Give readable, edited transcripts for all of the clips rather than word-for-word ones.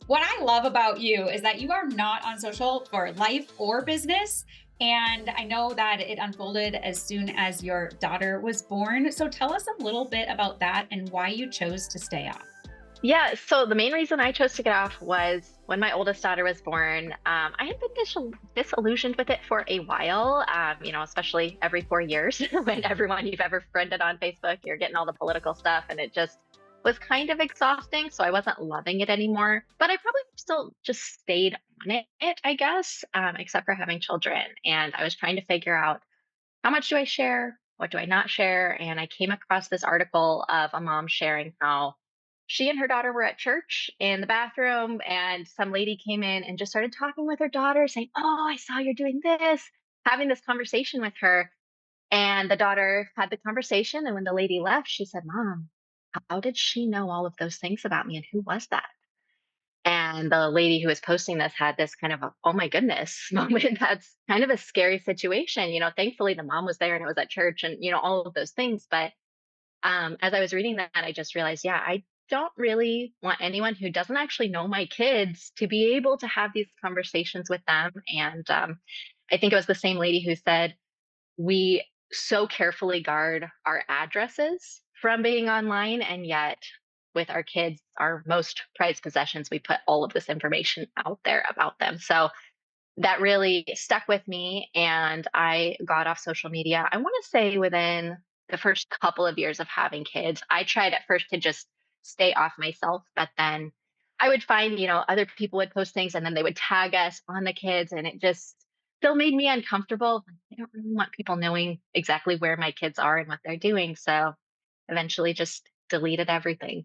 What I love about you is that you are not on social for life or business. And I know that it unfolded as soon as your daughter was born. So tell us a little bit about that and why you chose to stay off. Yeah, so the main reason I chose to get off was when my oldest daughter was born. I had been disillusioned with it for a while, especially every 4 years when everyone you've ever friended on Facebook, you're getting all the political stuff, and it just was kind of exhausting. So I wasn't loving it anymore, but I probably still just stayed on it, I guess, except for having children. And I was trying to figure out how much do I share? What do I not share? And I came across this article of a mom sharing how she and her daughter were at church in the bathroom, and some lady came in and just started talking with her daughter, saying, "Oh, I saw you're doing this," having this conversation with her. And the daughter had the conversation. And when the lady left, she said, "Mom, how did she know all of those things about me? And who was that?" And the lady who was posting this had this kind of a, oh my goodness moment. That's kind of a scary situation. Thankfully the mom was there and it was at church and, all of those things. But as I was reading that, I just realized, yeah, I don't really want anyone who doesn't actually know my kids to be able to have these conversations with them. And I think it was the same lady who said, we so carefully guard our addresses from being online, and yet with our kids, our most prized possessions, we put all of this information out there about them. So that really stuck with me, and I got off social media. I want to say within the first couple of years of having kids, I tried at first to just stay off myself, but then I would find, other people would post things and then they would tag us on the kids, and it just still made me uncomfortable. I don't really want people knowing exactly where my kids are and what they're doing. So eventually just deleted everything.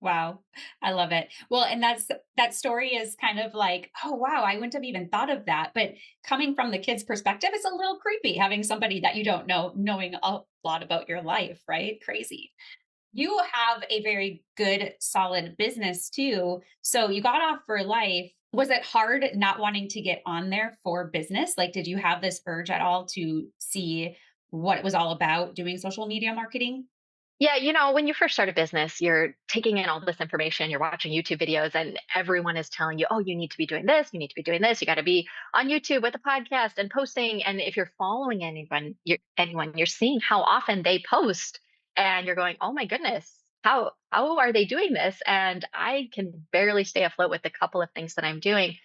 Wow. I love it. Well, and that story is kind of like, oh wow, I wouldn't have even thought of that. But coming from the kid's perspective, it's a little creepy having somebody that you don't know knowing a lot about your life, right? Crazy. You have a very good, solid business too. So you got off for life. Was it hard not wanting to get on there for business? Like, did you have this urge at all to see what it was all about doing social media marketing? Yeah, when you first start a business, you're taking in all this information, you're watching YouTube videos, and everyone is telling you, oh, you need to be doing this, you need to be doing this, you got to be on YouTube with a podcast and posting. And if you're following anyone, you're seeing how often they post, and you're going, oh my goodness, how are they doing this? And I can barely stay afloat with the couple of things that I'm doing.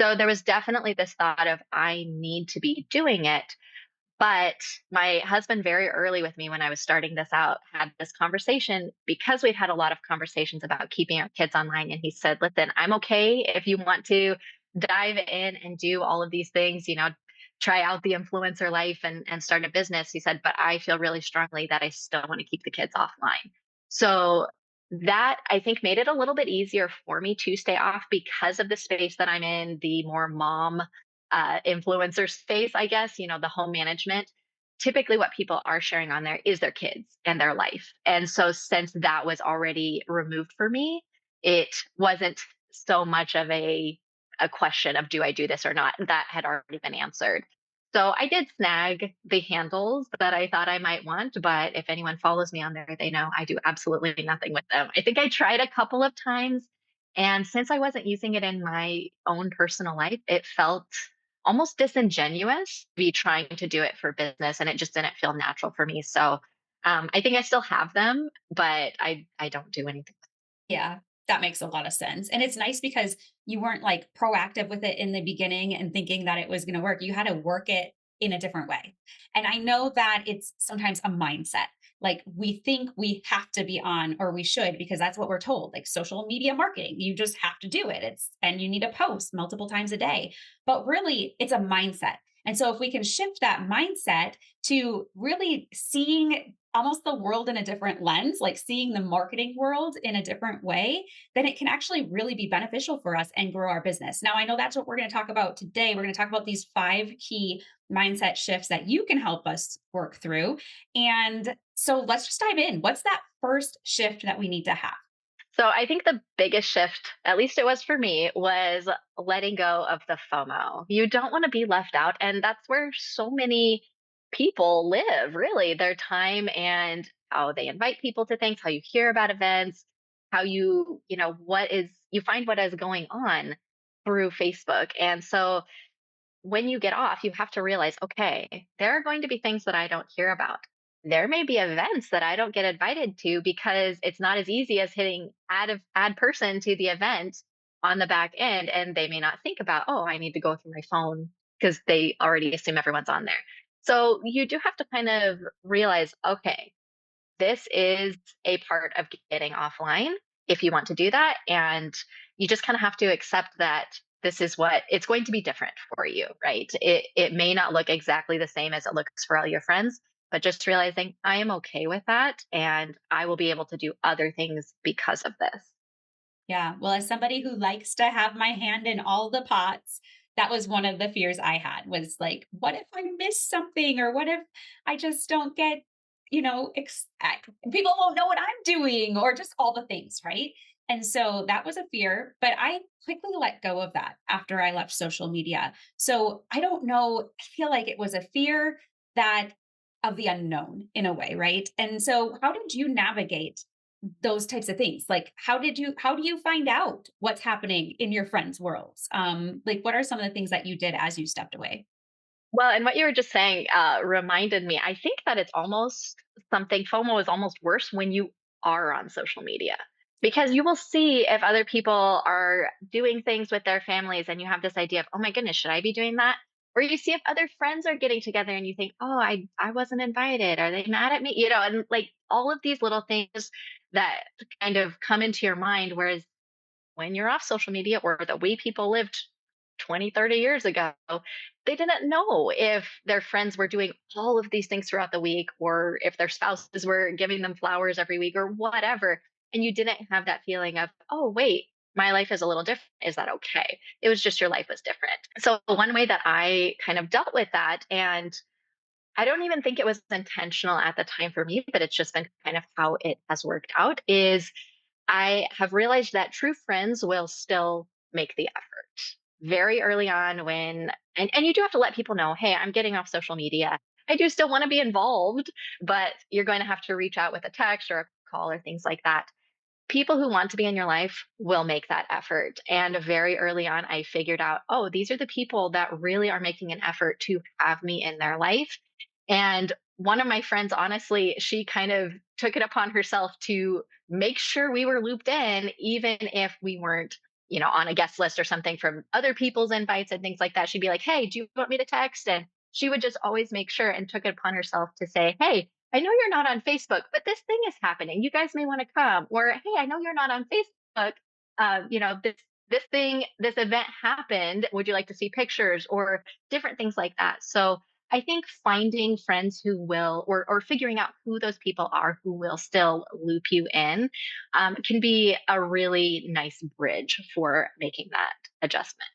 So there was definitely this thought of I need to be doing it. But my husband, very early with me when I was starting this out, had this conversation because we'd had a lot of conversations about keeping our kids online. And he said, listen, I'm okay if you want to dive in and do all of these things, try out the influencer life and start a business. He said, but I feel really strongly that I still want to keep the kids offline. So that I think made it a little bit easier for me to stay off because of the space that I'm in, the more mom influencer space, I guess, the home management. Typically, what people are sharing on there is their kids and their life. And so, since that was already removed for me, it wasn't so much of a question of do I do this or not. That had already been answered. So I did snag the handles that I thought I might want, but if anyone follows me on there, they know I do absolutely nothing with them. I think I tried a couple of times, and since I wasn't using it in my own personal life, it felt almost disingenuous to be trying to do it for business, and it just didn't feel natural for me. So I think I still have them, but I don't do anything. Yeah, that makes a lot of sense. And it's nice because you weren't like proactive with it in the beginning and thinking that it was going to work. You had to work it in a different way. And I know that it's sometimes a mindset. Like we think we have to be on or we should because that's what we're told. Like social media marketing, you just have to do it. It's and you need to post multiple times a day. But really, it's a mindset. And so if we can shift that mindset to really seeing almost the world in a different lens, like seeing the marketing world in a different way, then it can actually really be beneficial for us and grow our business. Now, I know that's what we're going to talk about today. We're going to talk about these 5 key mindset shifts that you can help us work through. And so let's just dive in. What's that first shift that we need to have? So I think the biggest shift, at least it was for me, was letting go of the FOMO. You don't want to be left out. And that's where so many people live, really, their time and how they invite people to things, how you hear about events, how what is you find what is going on through Facebook. And so when you get off, you have to realize, okay, there are going to be things that I don't hear about. There may be events that I don't get invited to because it's not as easy as hitting add person to the event on the back end. And they may not think about, oh, I need to go through my phone because they already assume everyone's on there. So you do have to kind of realize, okay, this is a part of getting offline if you want to do that. And you just kind of have to accept that this is what it's going to be different for you, right? It may not look exactly the same as it looks for all your friends, but just realizing I am okay with that and I will be able to do other things because of this. Yeah. Well, as somebody who likes to have my hand in all the pots, that was one of the fears I had was like, what if I miss something? Or what if I just don't get, people won't know what I'm doing or just all the things. Right. And so that was a fear, but I quickly let go of that after I left social media. So I don't know. I feel like it was a fear that of the unknown in a way. Right. And so how did you navigate those types of things? Like, how do you find out what's happening in your friends' worlds? Like, what are some of the things that you did as you stepped away? Well, and what you were just saying reminded me, I think that it's almost something, FOMO is almost worse when you are on social media because you will see if other people are doing things with their families and you have this idea of, oh my goodness, should I be doing that? Or you see if other friends are getting together and you think, oh, I wasn't invited. Are they mad at me? And like all of these little things that kind of come into your mind. Whereas when you're off social media or the way people lived 20, 30 years ago, they didn't know if their friends were doing all of these things throughout the week or if their spouses were giving them flowers every week or whatever. And you didn't have that feeling of, oh, wait, my life is a little different. Is that okay? It was just your life was different. So, one way that I kind of dealt with that, and I don't even think it was intentional at the time for me, but it's just been kind of how it has worked out, is I have realized that true friends will still make the effort very early on and you do have to let people know, hey, I'm getting off social media. I do still want to be involved, but you're going to have to reach out with a text or a call or things like that. People who want to be in your life will make that effort. And very early on, I figured out, oh, these are the people that really are making an effort to have me in their life. And one of my friends, honestly, she kind of took it upon herself to make sure we were looped in, even if we weren't, on a guest list or something from other people's invites and things like that. She'd be like, hey, do you want me to text? And she would just always make sure and took it upon herself to say, hey, I know you're not on Facebook, but this thing is happening. You guys may want to come. Or, hey, I know you're not on Facebook. This event happened. Would you like to see pictures or different things like that? So I think finding friends who will, or figuring out who those people are who will still loop you in, can be a really nice bridge for making that adjustment.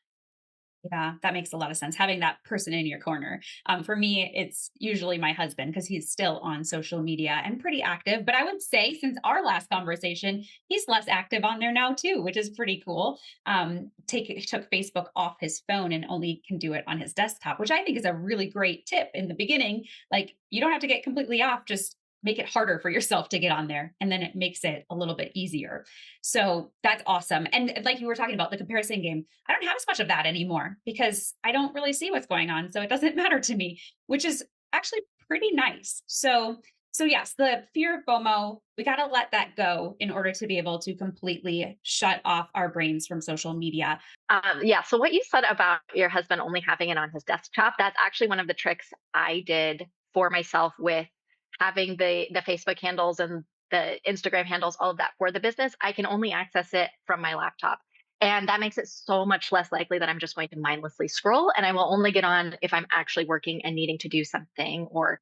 Yeah, that makes a lot of sense. Having that person in your corner. For me, it's usually my husband because he's still on social media and pretty active. But I would say, since our last conversation, he's less active on there now too, which is pretty cool. Took Facebook off his phone and only can do it on his desktop, which I think is a really great tip in the beginning. Like, you don't have to get completely off; just make it harder for yourself to get on there, and then it makes it a little bit easier. So that's awesome. And like you were talking about the comparison game, I don't have as much of that anymore because I don't really see what's going on. So it doesn't matter to me, which is actually pretty nice. So yes, the fear of FOMO, we got to let that go in order to be able to completely shut off our brains from social media. Yeah. So what you said about your husband only having it on his desktop, that's actually one of the tricks I did for myself with having the Facebook handles and the Instagram handles, all of that for the business. I can only access it from my laptop. And that makes it so much less likely that I'm just going to mindlessly scroll. And I will only get on if I'm actually working and needing to do something or,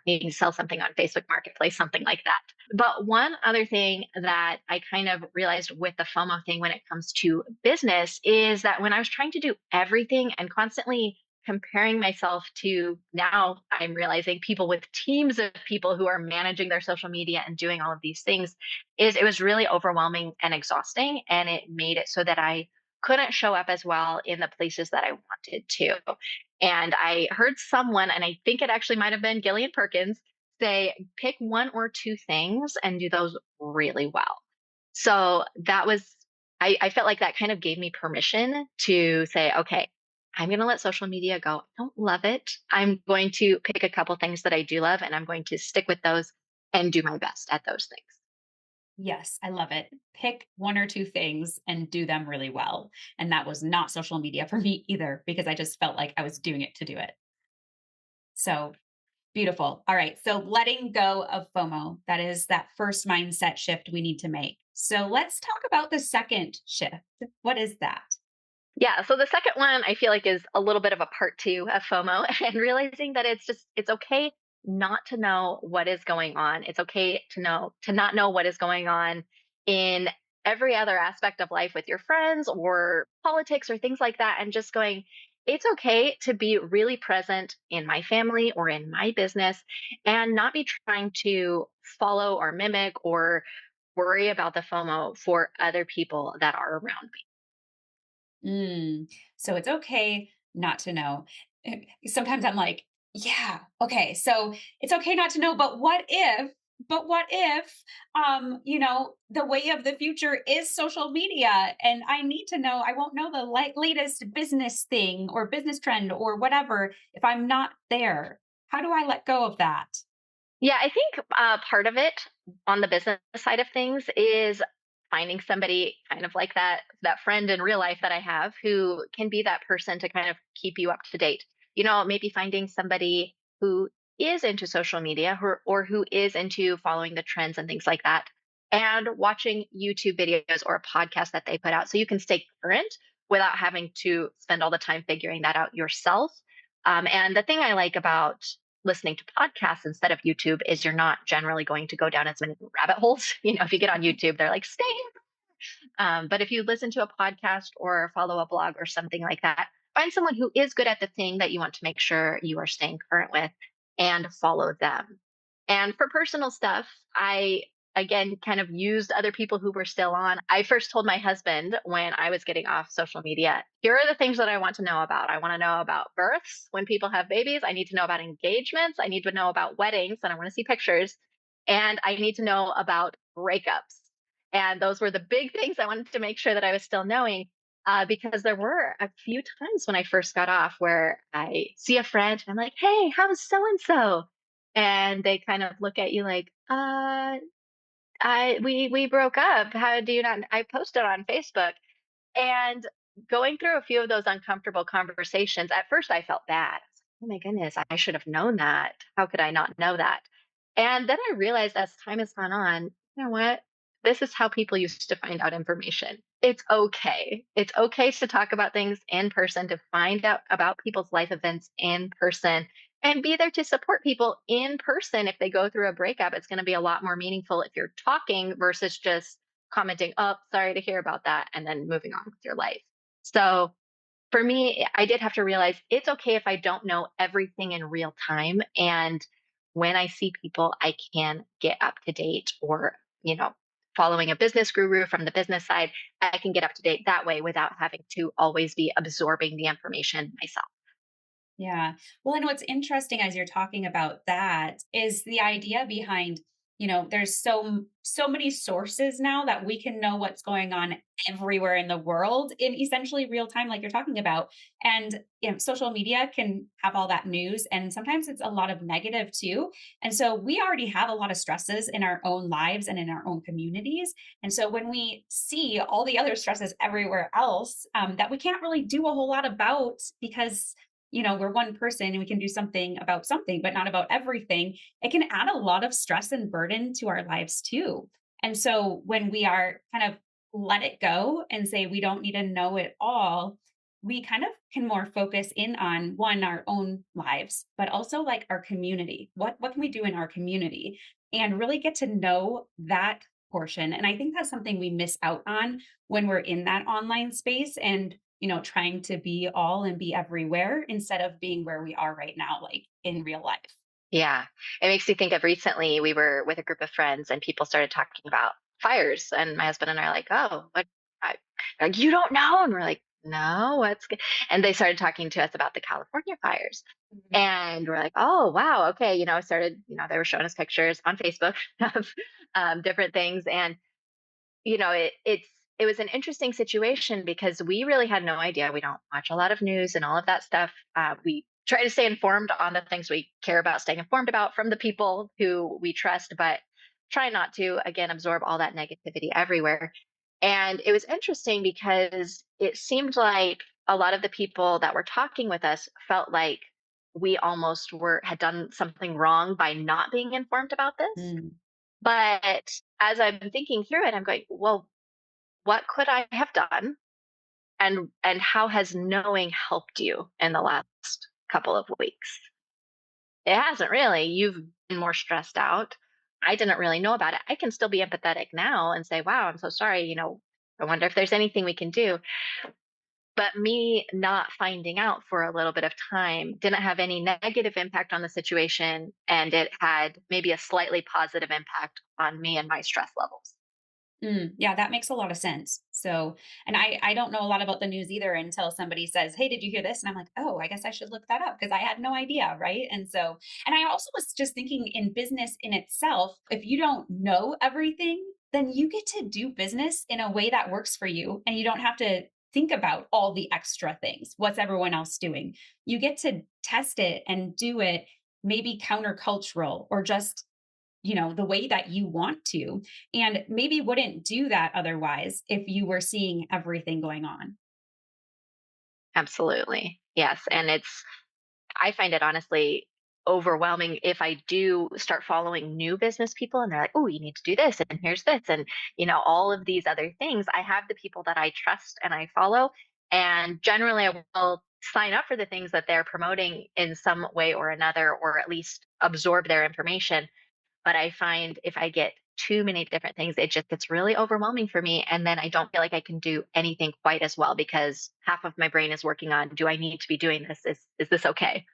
needing to sell something on Facebook Marketplace, something like that. But one other thing that I kind of realized with the FOMO thing when it comes to business is that when I was trying to do everything and constantly comparing myself to, now I'm realizing, people with teams of people who are managing their social media and doing all of these things, is it was really overwhelming and exhausting. And it made it so that I couldn't show up as well in the places that I wanted to. And I heard someone, and I think it actually might have been Gillian Perkins, say, pick one or two things and do those really well. So that was I felt like that kind of gave me permission to say, okay, I'm going to let social media go. I don't love it. I'm going to pick a couple things that I do love and I'm going to stick with those and do my best at those things. Yes, I love it. Pick one or two things and do them really well. And that was not social media for me either, because I just felt like I was doing it to do it. So beautiful. All right. So letting go of FOMO, that is that first mindset shift we need to make. So let's talk about the second shift. What is that? Yeah. So the second one I feel like is a little bit of a part two of FOMO and realizing that it's okay not to know what is going on. It's okay to not know what is going on in every other aspect of life with your friends or politics or things like that. And just going, it's okay to be really present in my family or in my business and not be trying to follow or mimic or worry about the FOMO for other people that are around me. Mm, so it's okay not to know. Sometimes I'm like, yeah, okay. So it's okay not to know, but what if the way of the future is social media and I need to know, I won't know the latest business thing or business trend or whatever if I'm not there. How do I let go of that? Yeah, I think part of it on the business side of things is finding somebody kind of like that friend in real life that I have who can be that person to kind of keep you up to date. Maybe finding somebody who is into social media or who is into following the trends and things like that, and watching YouTube videos or a podcast that they put out, so you can stay current without having to spend all the time figuring that out yourself. And the thing I like about listening to podcasts instead of YouTube is you're not generally going to go down as many rabbit holes. If you get on YouTube, they're like, stay here. But if you listen to a podcast or follow a blog or something like that, find someone who is good at the thing that you want to make sure you are staying current with and follow them. And for personal stuff, I again kind of used other people who were still on. I first told my husband when I was getting off social media, here are the things that I want to know about. I want to know about births when people have babies. I need to know about engagements. I need to know about weddings and I want to see pictures. And I need to know about breakups. And those were the big things I wanted to make sure that I was still knowing. Because there were a few times when I first got off where I see a friend and I'm like, hey, how's so and so? And they kind of look at you like, we broke up. How do you not? I posted on Facebook. And going through a few of those uncomfortable conversations, at first I felt bad. Oh my goodness, I should have known that. How could I not know that? And then I realized as time has gone on, you know what? This is how people used to find out information. It's okay. It's okay to talk about things in person, to find out about people's life events in person, and be there to support people in person. If they go through a breakup, it's going to be a lot more meaningful if you're talking versus just commenting, "Oh, sorry to hear about that," and then moving on with your life. So for me, I did have to realize it's okay if I don't know everything in real time. And when I see people, I can get up to date or, following a business guru from the business side, I can get up to date that way without having to always be absorbing the information myself. Yeah. Well, and what's interesting as you're talking about that is the idea behind, there's so many sources now that we can know what's going on everywhere in the world in essentially real time, like you're talking about. And social media can have all that news, and sometimes it's a lot of negative too. And so we already have a lot of stresses in our own lives and in our own communities. And so when we see all the other stresses everywhere else that we can't really do a whole lot about because we're one person and we can do something about something, but not about everything, it can add a lot of stress and burden to our lives too. And so when we are kind of let it go and say we don't need to know it all, we kind of can more focus in on one, our own lives, but also like our community. What can we do in our community and really get to know that portion? And I think that's something we miss out on when we're in that online space and trying to be all and be everywhere instead of being where we are right now, like in real life. Yeah. It makes me think of recently we were with a group of friends and people started talking about fires. And my husband and I are like, oh, what? I, like, you don't know. And we're like, no, what's good? And they started talking to us about the California fires. Mhm. And we're like, oh, wow. Okay. They were showing us pictures on Facebook of different things. And it's it was an interesting situation because we really had no idea. We don't watch a lot of news and all of that stuff. We try to stay informed on the things we care about, staying informed about from the people who we trust, but try not to, again, absorb all that negativity everywhere. And it was interesting because it seemed like a lot of the people that were talking with us felt like we almost were had done something wrong by not being informed about this. Mm, But as I'm thinking through it, I'm going, well, what could I have done? And how has knowing helped you in the last couple of weeks? It hasn't really. You've been more stressed out. I didn't really know about it. I can still be empathetic now and say, wow, I'm so sorry. I wonder if there's anything we can do. But me not finding out for a little bit of time didn't have any negative impact on the situation. And it had maybe a slightly positive impact on me and my stress levels. yeah, that makes a lot of sense. So, and I don't know a lot about the news either until somebody says, "Hey, did you hear this?" And I'm like, "Oh, I guess I should look that up because I had no idea." Right. And so, and I also was just thinking in business in itself, if you don't know everything, then you get to do business in a way that works for you and you don't have to think about all the extra things. What's everyone else doing? You get to test it and do it maybe countercultural or just the way that you want to, and maybe wouldn't do that otherwise if you were seeing everything going on. Absolutely. Yes. And I find it honestly overwhelming if I do start following new business people and they're like, oh, you need to do this and here's this and all of these other things. I have the people that I trust and I follow. And generally I will sign up for the things that they're promoting in some way or another, or at least absorb their information. But I find if I get too many different things, it just gets really overwhelming for me. And then I don't feel like I can do anything quite as well because half of my brain is working on, do I need to be doing this? Is this okay?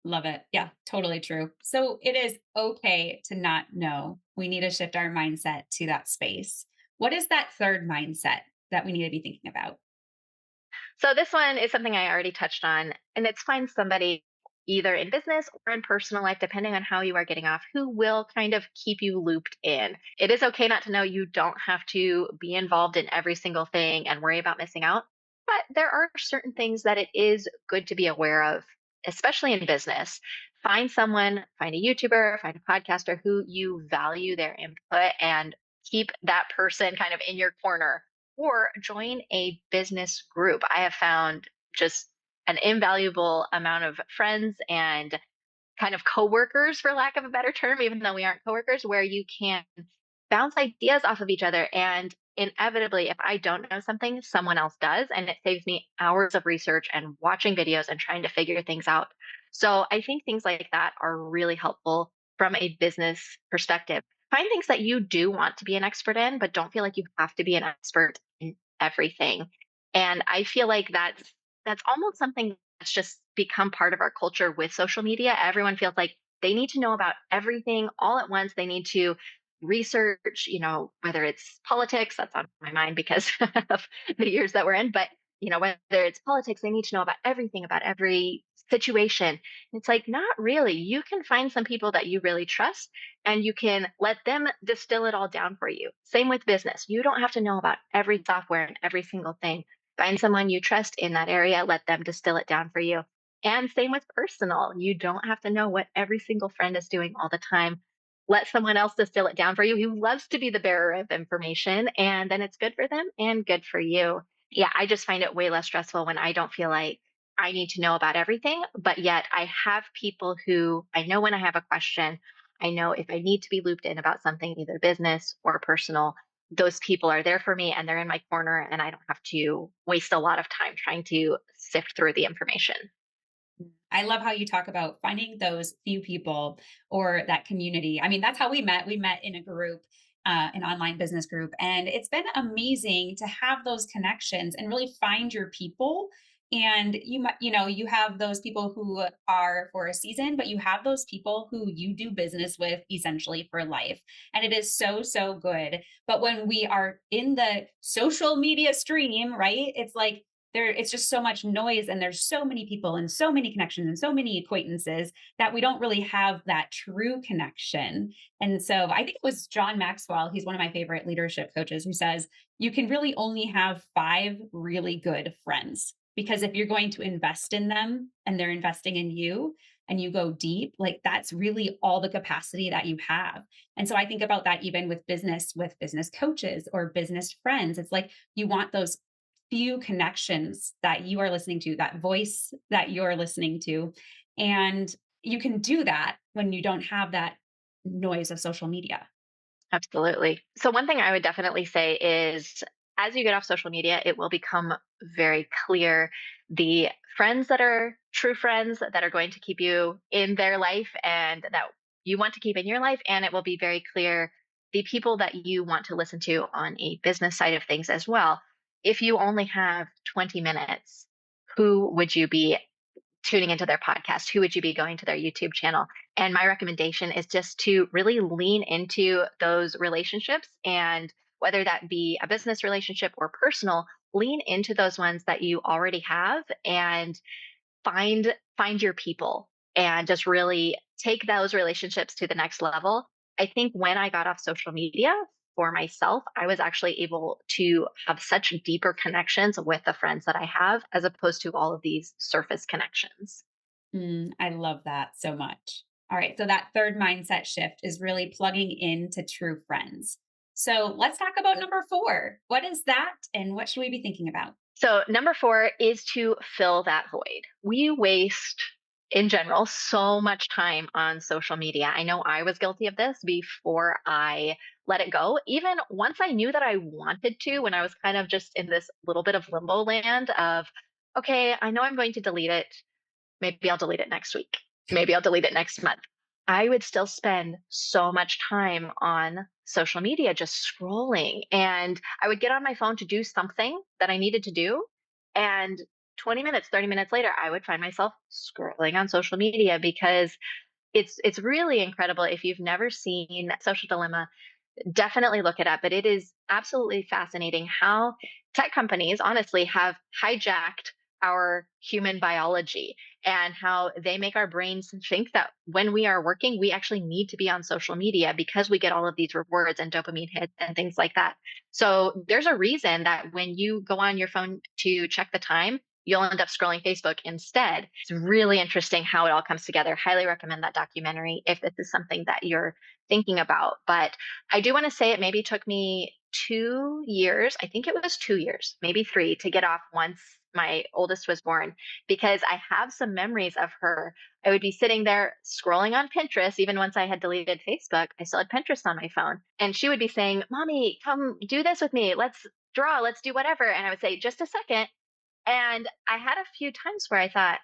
Love it. Yeah, totally true. So it is okay to not know. We need to shift our mindset to that space. What is that third mindset that we need to be thinking about? So this one is something I already touched on, and it's find somebody either in business or in personal life, depending on how you are getting off, who will kind of keep you looped in. It is okay not to know. You don't have to be involved in every single thing and worry about missing out. But there are certain things that it is good to be aware of, especially in business. Find someone, find a YouTuber, find a podcaster who you value their input and keep that person kind of in your corner, or join a business group. I have found just an invaluable amount of friends and kind of coworkers, for lack of a better term, even though we aren't coworkers, where you can bounce ideas off of each other. And inevitably, if I don't know something, someone else does. And it saves me hours of research and watching videos and trying to figure things out. So I think things like that are really helpful from a business perspective. Find things that you do want to be an expert in, but don't feel like you have to be an expert in everything. And I feel like that's almost something that's just become part of our culture with social media. Everyone feels like they need to know about everything all at once. They need to research, whether it's politics, that's on my mind because of the years that we're in, but whether it's politics, they need to know about everything, about every situation. It's like, not really. You can find some people that you really trust and you can let them distill it all down for you. Same with business. You don't have to know about every software and every single thing. Find someone you trust in that area, let them distill it down for you. And same with personal. You don't have to know what every single friend is doing all the time. Let someone else distill it down for you who loves to be the bearer of information, and then it's good for them and good for you. Yeah, I just find it way less stressful when I don't feel like I need to know about everything, but yet I have people who I know when I have a question, I know if I need to be looped in about something, either business or personal, those people are there for me and they're in my corner, and I don't have to waste a lot of time trying to sift through the information. I love how you talk about finding those few people or that community. I mean, that's how we met. We met in a group, an online business group, and it's been amazing to have those connections and really find your people. And you have those people who are for a season, but you have those people who you do business with essentially for life. And it is so, so good. But when we are in the social media stream, right, it's like it's just so much noise, and there's so many people and so many connections and so many acquaintances that we don't really have that true connection. And so I think it was John Maxwell, he's one of my favorite leadership coaches, who says you can really only have 5 really good friends, because if you're going to invest in them and they're investing in you and you go deep, like that's really all the capacity that you have. And so I think about that even with business coaches or business friends. It's like you want those few connections that you are listening to, that voice that you're listening to. And you can do that when you don't have that noise of social media. Absolutely. So, one thing I would definitely say is as you get off social media, it will become very clear the friends that are true friends that are going to keep you in their life and that you want to keep in your life. And it will be very clear the people that you want to listen to on a business side of things as well. If you only have 20 minutes, who would you be tuning into their podcast? Who would you be going to their YouTube channel? And my recommendation is just to really lean into those relationships, and whether that be a business relationship or personal, lean into those ones that you already have and find your people and just really take those relationships to the next level. I think when I got off social media for myself, I was actually able to have such deeper connections with the friends that I have as opposed to all of these surface connections. I love that so much. All right. So that third mindset shift is really plugging into true friends. So let's talk about number 4. What is that and what should we be thinking about? So, number 4 is to fill that void. We waste, in general, so much time on social media. I know I was guilty of this before I let it go. Even once I knew that I wanted to, when I was kind of just in this little bit of limbo land of, okay, I know I'm going to delete it. Maybe I'll delete it next week. Maybe I'll delete it next month. I would still spend so much time on social media just scrolling. And I would get on my phone to do something that I needed to do. And 20 minutes, 30 minutes later, I would find myself scrolling on social media because it's really incredible. If you've never seen Social Dilemma, definitely look it up. But it is absolutely fascinating how tech companies, honestly, have hijacked our human biology and how they make our brains think that when we are working, we actually need to be on social media because we get all of these rewards and dopamine hits and things like that. So there's a reason that when you go on your phone to check the time, you'll end up scrolling Facebook instead. It's really interesting how it all comes together. Highly recommend that documentary if this is something that you're thinking about. But I do want to say it maybe took me 2 years. I think it was 2 years, maybe three, to get off once my oldest was born, because I have some memories of her. I would be sitting there scrolling on Pinterest. Even once I had deleted Facebook, I still had Pinterest on my phone. And she would be saying, Mommy, come do this with me. Let's draw, let's do whatever. And I would say, just a second. And I had a few times where I thought,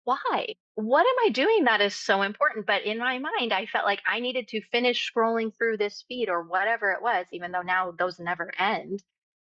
why? What am I doing that is so important? But in my mind, I felt like I needed to finish scrolling through this feed or whatever it was, even though now those never end.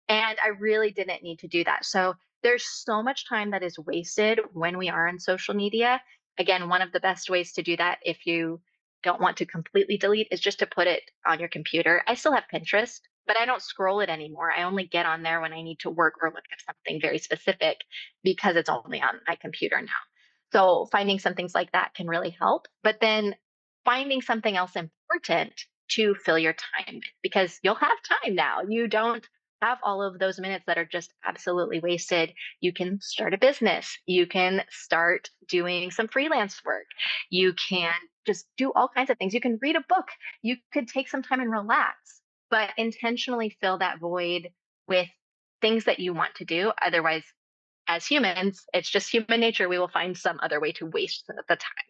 And I really didn't need to do that. So there's so much time that is wasted when we are on social media. Again, one of the best ways to do that, if you don't want to completely delete, is just to put it on your computer. I still have Pinterest, but I don't scroll it anymore. I only get on there when I need to work or look at something very specific because it's only on my computer now. So finding some things like that can really help. But then finding something else important to fill your time with, because you'll have time now. You don't have all of those minutes that are just absolutely wasted. You can start a business. You can start doing some freelance work. You can just do all kinds of things. You can read a book. You could take some time and relax, but intentionally fill that void with things that you want to do. Otherwise, as humans, it's just human nature. We will find some other way to waste the time.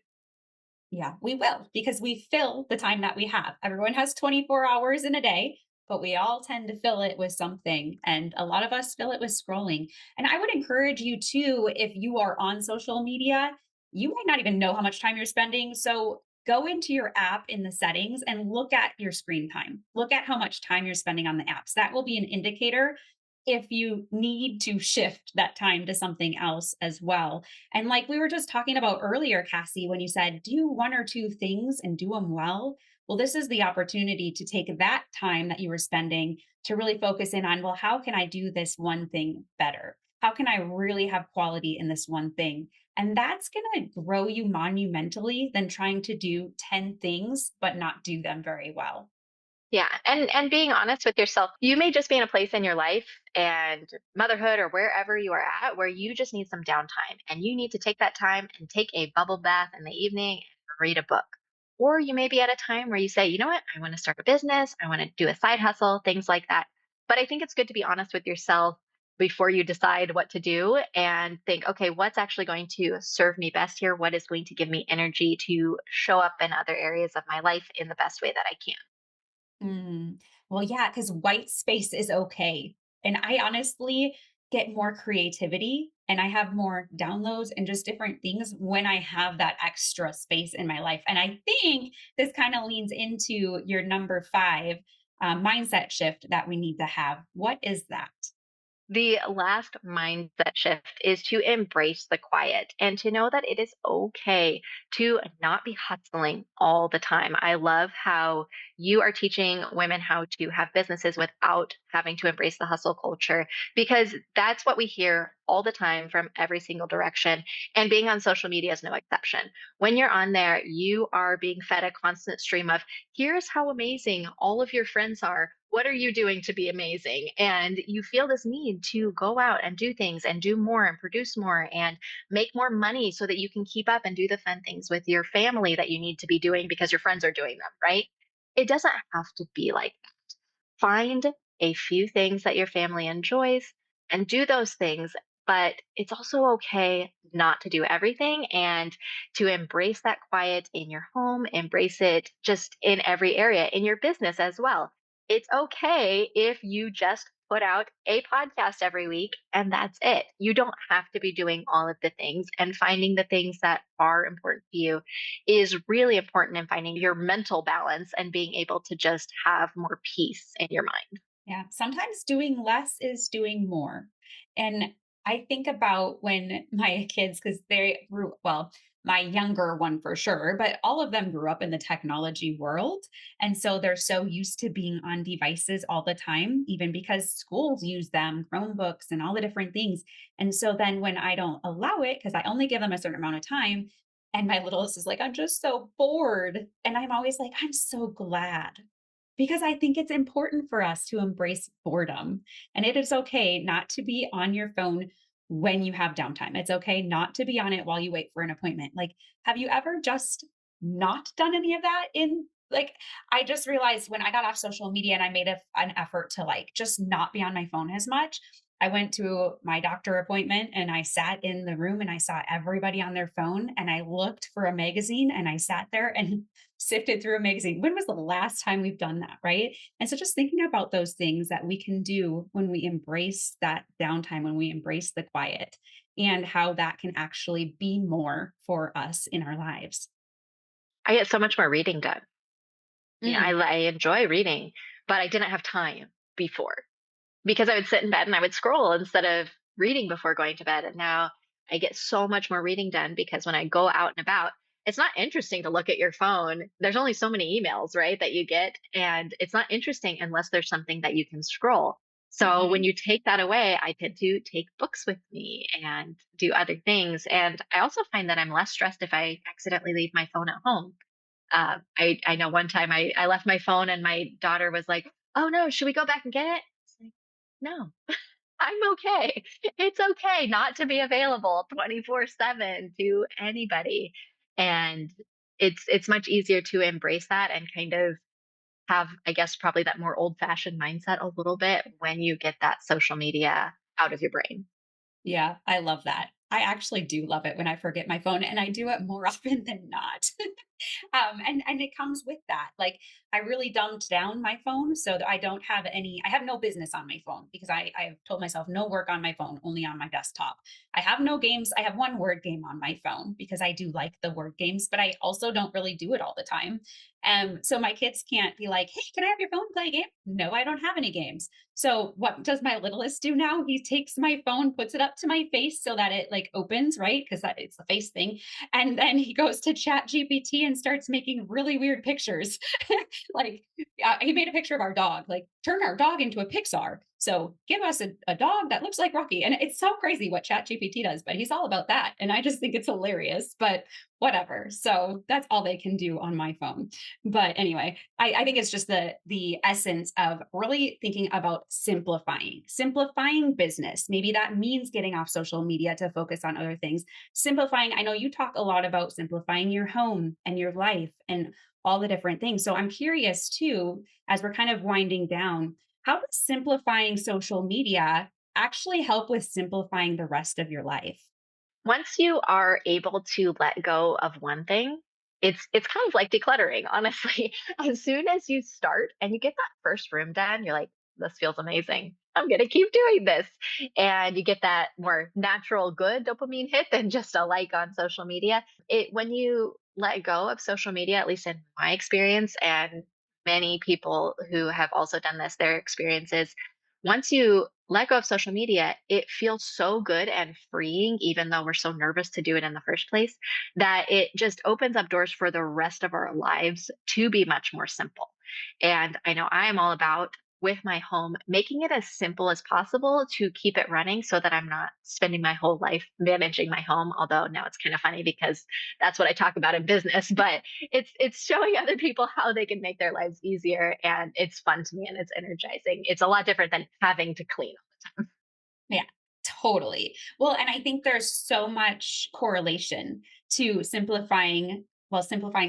Yeah, we will, because we fill the time that we have. Everyone has 24 hours in a day, but we all tend to fill it with something. And a lot of us fill it with scrolling. And I would encourage you too, if you are on social media, you might not even know how much time you're spending. So go into your app in the settings and look at your screen time. Look at how much time you're spending on the apps. That will be an indicator if you need to shift that time to something else as well. And like we were just talking about earlier, Cassie, when you said do one or two things and do them well. Well, this is the opportunity to take that time that you were spending to really focus in on, well, how can I do this one thing better? How can I really have quality in this one thing? And that's going to grow you monumentally than trying to do 10 things but not do them very well. Yeah, and being honest with yourself, you may just be in a place in your life and motherhood or wherever you are at where you just need some downtime and you need to take that time and take a bubble bath in the evening and read a book. Or you may be at a time where you say, you know what, I want to start a business, I want to do a side hustle, things like that. But I think it's good to be honest with yourself before you decide what to do and think, okay, what's actually going to serve me best here? What is going to give me energy to show up in other areas of my life in the best way that I can? Mm. Well, yeah, because white space is okay. And I honestly get more creativity and I have more downloads and just different things when I have that extra space in my life. And I think this kind of leans into your number five mindset shift that we need to have. What is that? The last mindset shift is to embrace the quiet and to know that it is okay to not be hustling all the time. I love how you are teaching women how to have businesses without having to embrace the hustle culture, because that's what we hear all the time from every single direction. And being on social media is no exception. When you're on there, you are being fed a constant stream of, here's how amazing all of your friends are. What are you doing to be amazing? And you feel this need to go out and do things and do more and produce more and make more money so that you can keep up and do the fun things with your family that you need to be doing because your friends are doing them, right? It doesn't have to be like that. Find a few things that your family enjoys and do those things. But it's also okay not to do everything and to embrace that quiet in your home, embrace it just in every area, in your business as well. It's okay if you just put out a podcast every week and that's it. You don't have to be doing all of the things, and finding the things that are important to you is really important in finding your mental balance and being able to just have more peace in your mind. Yeah, sometimes doing less is doing more. And I think about when my kids, because they grew, well, my younger one for sure, but all of them grew up in the technology world. And so they're so used to being on devices all the time, even because schools use them, Chromebooks, and all the different things. And so then when I don't allow it, because I only give them a certain amount of time, and my littlest is like, I'm just so bored. And I'm always like, I'm so glad because I think it's important for us to embrace boredom. And it is okay not to be on your phone when you have downtime. It's okay not to be on it while you wait for an appointment. Like, have you ever just not done any of that in like I just realized when I got off social media and I made an effort to like just not be on my phone as much. I went to my doctor appointment and I sat in the room and I saw everybody on their phone and I looked for a magazine and I sat there and sifted through a magazine. When was the last time we've done that? Right. And so just thinking about those things that we can do when we embrace that downtime, when we embrace the quiet, and how that can actually be more for us in our lives. I get so much more reading done. Mm. I enjoy reading, but I didn't have time before because I would sit in bed and I would scroll instead of reading before going to bed. And now I get so much more reading done because when I go out and about, it's not interesting to look at your phone. There's only so many emails, right, that you get. And it's not interesting unless there's something that you can scroll. So when Mhm. you take that away, I tend to take books with me and do other things. And I also find that I'm less stressed if I accidentally leave my phone at home. I know one time I left my phone and my daughter was like, "Oh no, should we go back and get it?" It's like, no, I'm okay. It's okay not to be available 24/7 to anybody. And it's much easier to embrace that and kind of have, I guess, probably that more old-fashioned mindset a little bit when you get that social media out of your brain. Yeah, I love that. I actually do love it when I forget my phone, and I do it more often than not. And it comes with that. Like I really dumbed down my phone so that I don't have any. I have no business on my phone because I've told myself no work on my phone, only on my desktop. I have no games. I have one word game on my phone because I do like the word games, but I also don't really do it all the time. So my kids can't be like, "Hey, can I have your phone and play a game?" No, I don't have any games. So what does my littlest do now? He takes my phone, puts it up to my face so that it like opens, right? Because it's the face thing. And then he goes to Chat GPT and starts making really weird pictures. Like he made a picture of our dog, like turn our dog into a Pixar. So give us a dog that looks like Rocky. And it's so crazy what ChatGPT does, but he's all about that. And I just think it's hilarious, but whatever. So that's all they can do on my phone. But anyway, I think it's just the essence of really thinking about simplifying business. Maybe that means getting off social media to focus on other things. Simplifying, I know you talk a lot about simplifying your home and your life and all the different things. So I'm curious too, as we're kind of winding down, how does simplifying social media actually help with simplifying the rest of your life? Once you are able to let go of one thing, it's kind of like decluttering, honestly. As soon as you start and you get that first room done, you're like, this feels amazing. I'm gonna keep doing this. And you get that more natural good dopamine hit than just a like on social media. It when you let go of social media, at least in my experience, and many people who have also done this, their experiences, once you let go of social media, it feels so good and freeing, even though we're so nervous to do it in the first place, that it just opens up doors for the rest of our lives to be much more simple. And I know I am all about with my home, making it as simple as possible to keep it running so that I'm not spending my whole life managing my home. Although now it's kind of funny because that's what I talk about in business, but it's showing other people how they can make their lives easier, and it's fun to me and it's energizing. It's a lot different than having to clean all the time. Yeah, totally. Well, and I think there's so much correlation to simplifying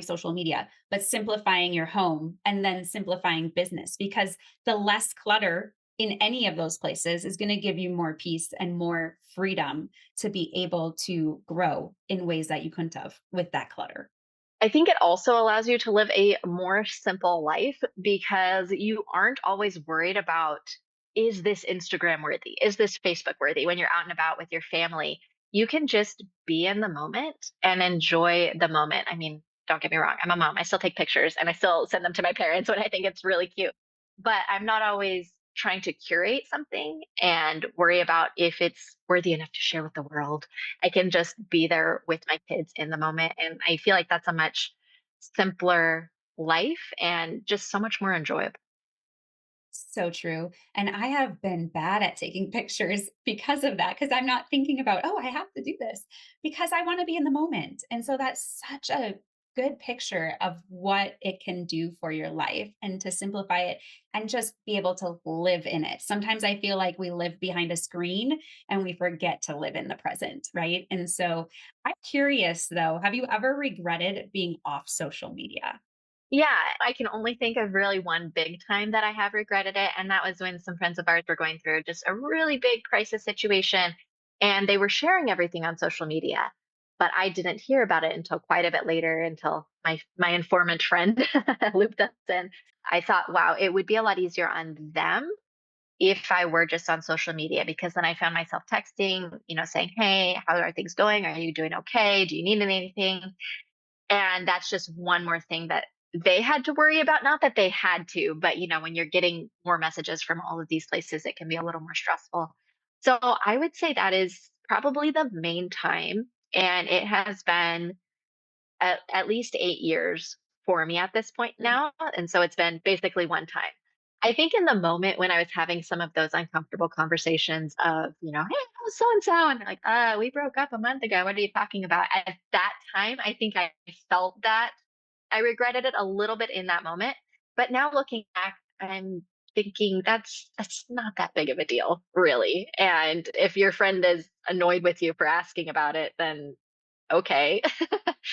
social media, but simplifying your home and then simplifying business because the less clutter in any of those places is going to give you more peace and more freedom to be able to grow in ways that you couldn't have with that clutter. I think it also allows you to live a more simple life because you aren't always worried about, is this Instagram worthy? Is this Facebook worthy? When you're out and about with your family, you can just be in the moment and enjoy the moment. I mean, don't get me wrong, I'm a mom. I still take pictures and I still send them to my parents when I think it's really cute. But I'm not always trying to curate something and worry about if it's worthy enough to share with the world. I can just be there with my kids in the moment. And I feel like that's a much simpler life and just so much more enjoyable. So true. And I have been bad at taking pictures because of that, because I'm not thinking about, oh, I have to do this because I want to be in the moment. And so that's such a good picture of what it can do for your life and to simplify it and just be able to live in it. Sometimes I feel like we live behind a screen and we forget to live in the present, right? And so I'm curious though, have you ever regretted being off social media? Yeah, I can only think of really one big time that I have regretted it. And that was when some friends of ours were going through just a really big crisis situation and they were sharing everything on social media. But I didn't hear about it until quite a bit later, until my informant friend looped us in. I thought, wow, it would be a lot easier on them if I were just on social media, because then I found myself texting, saying, hey, how are things going? Are you doing okay? Do you need anything? And that's just one more thing that they had to worry about. Not that they had to, but when you're getting more messages from all of these places, it can be a little more stressful. So I would say that is probably the main time. And it has been at least 8 years for me at this point now. And so it's been basically one time. I think in the moment when I was having some of those uncomfortable conversations of, hey, how's so and so? And they're like, we broke up a month ago. What are you talking about? At that time, I think I felt that. I regretted it a little bit in that moment. But now looking back, I'm thinking that's not that big of a deal, really. And if your friend is annoyed with you for asking about it, then okay.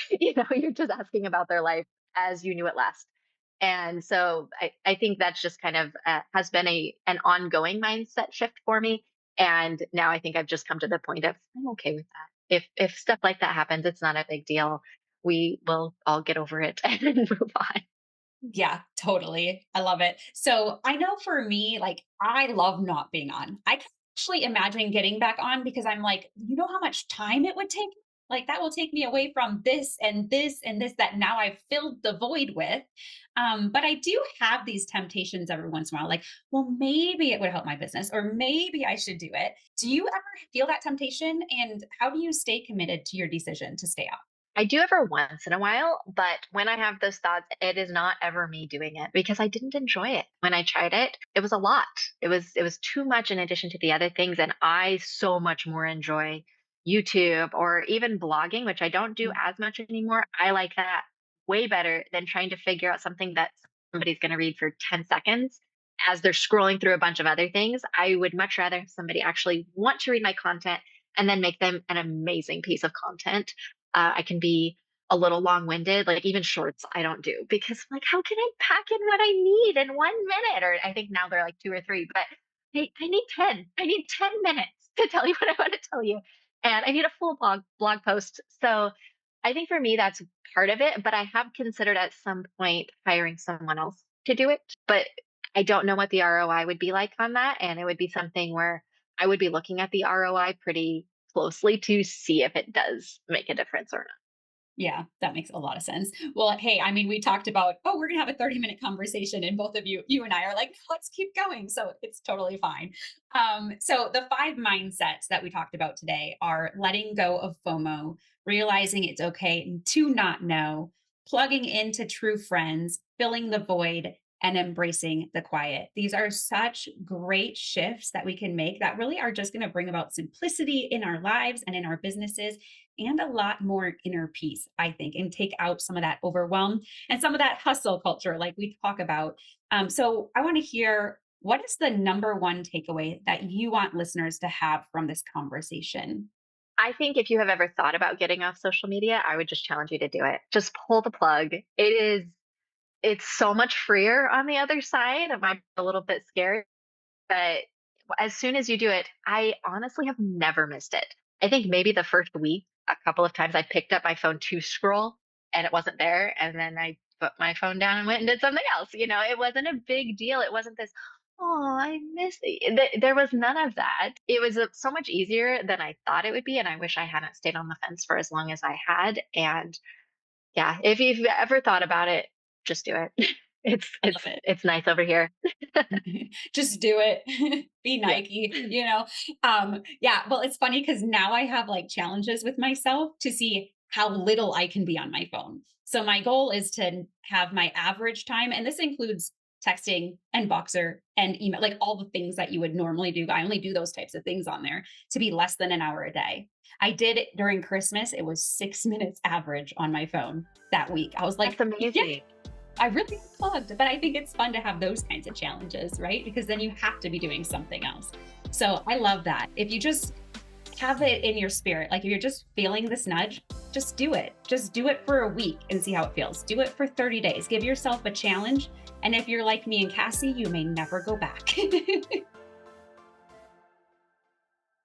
You're just asking about their life as you knew it last. And so I think that's just kind of has been an ongoing mindset shift for me. And now I think I've just come to the point of I'm okay with that. If stuff like that happens, it's not a big deal. We will all get over it and move on. Yeah, totally. I love it. So I know for me, like I love not being on. I can actually imagine getting back on because I'm like, you know how much time it would take? Like that will take me away from this and this and this that now I've filled the void with. But I do have these temptations every once in a while, like, well, maybe it would help my business, or maybe I should do it. Do you ever feel that temptation? And how do you stay committed to your decision to stay off? I do ever once in a while, but when I have those thoughts, it is not ever me doing it because I didn't enjoy it. When I tried it, it was a lot. It was too much in addition to the other things, and I so much more enjoy YouTube or even blogging, which I don't do Mm. as much anymore. I like that way better than trying to figure out something that somebody's going to read for 10 seconds as they're scrolling through a bunch of other things. I would much rather have somebody actually want to read my content and then make them an amazing piece of content. I can be a little long-winded, like even shorts I don't do because like how can I pack in what I need in 1 minute? Or I think now they're like two or three, but I need 10. I need 10 minutes to tell you what I want to tell you. And I need a full blog post. So I think for me that's part of it, but I have considered at some point hiring someone else to do it. But I don't know what the ROI would be like on that. And it would be something where I would be looking at the ROI pretty closely to see if it does make a difference or not. Yeah, that makes a lot of sense. Well, hey, I mean, we talked about, oh, we're gonna have a 30-minute conversation, and both of you and I are like, let's keep going. So it's totally fine. So the five mindsets that we talked about today are letting go of FOMO, realizing it's okay to not know, plugging into true friends, filling the void, and embracing the quiet. These are such great shifts that we can make that really are just going to bring about simplicity in our lives and in our businesses and a lot more inner peace, I think, and take out some of that overwhelm and some of that hustle culture, like we talk about. So I want to hear, what is the number one takeaway that you want listeners to have from this conversation? I think if you have ever thought about getting off social media, I would just challenge you to do it. Just pull the plug. It's so much freer on the other side. It might be a little bit scary, but as soon as you do it, I honestly have never missed it. I think maybe the first week, a couple of times I picked up my phone to scroll and it wasn't there. And then I put my phone down and went and did something else. It wasn't a big deal. It wasn't this, oh, I miss it. There was none of that. It was so much easier than I thought it would be. And I wish I hadn't stayed on the fence for as long as I had. And yeah, if you've ever thought about it, just do it. It's I it's love it. it's nice over here. Just do it. Be Yeah. Nike, Yeah, well, it's funny because now I have like challenges with myself to see how little I can be on my phone. So my goal is to have my average time, and this includes texting and Boxer and email, like all the things that you would normally do. I only do those types of things on there, to be less than an hour a day. I did it during Christmas. It was 6 minutes average on my phone that week. I was That's like, yeah, amazing. I really unplugged, but I think it's fun to have those kinds of challenges, right? Because then you have to be doing something else. So I love that. If you just have it in your spirit, like if you're just feeling this nudge, just do it. Just do it for a week and see how it feels. Do it for 30 days. Give yourself a challenge. And if you're like me and Cassie, you may never go back.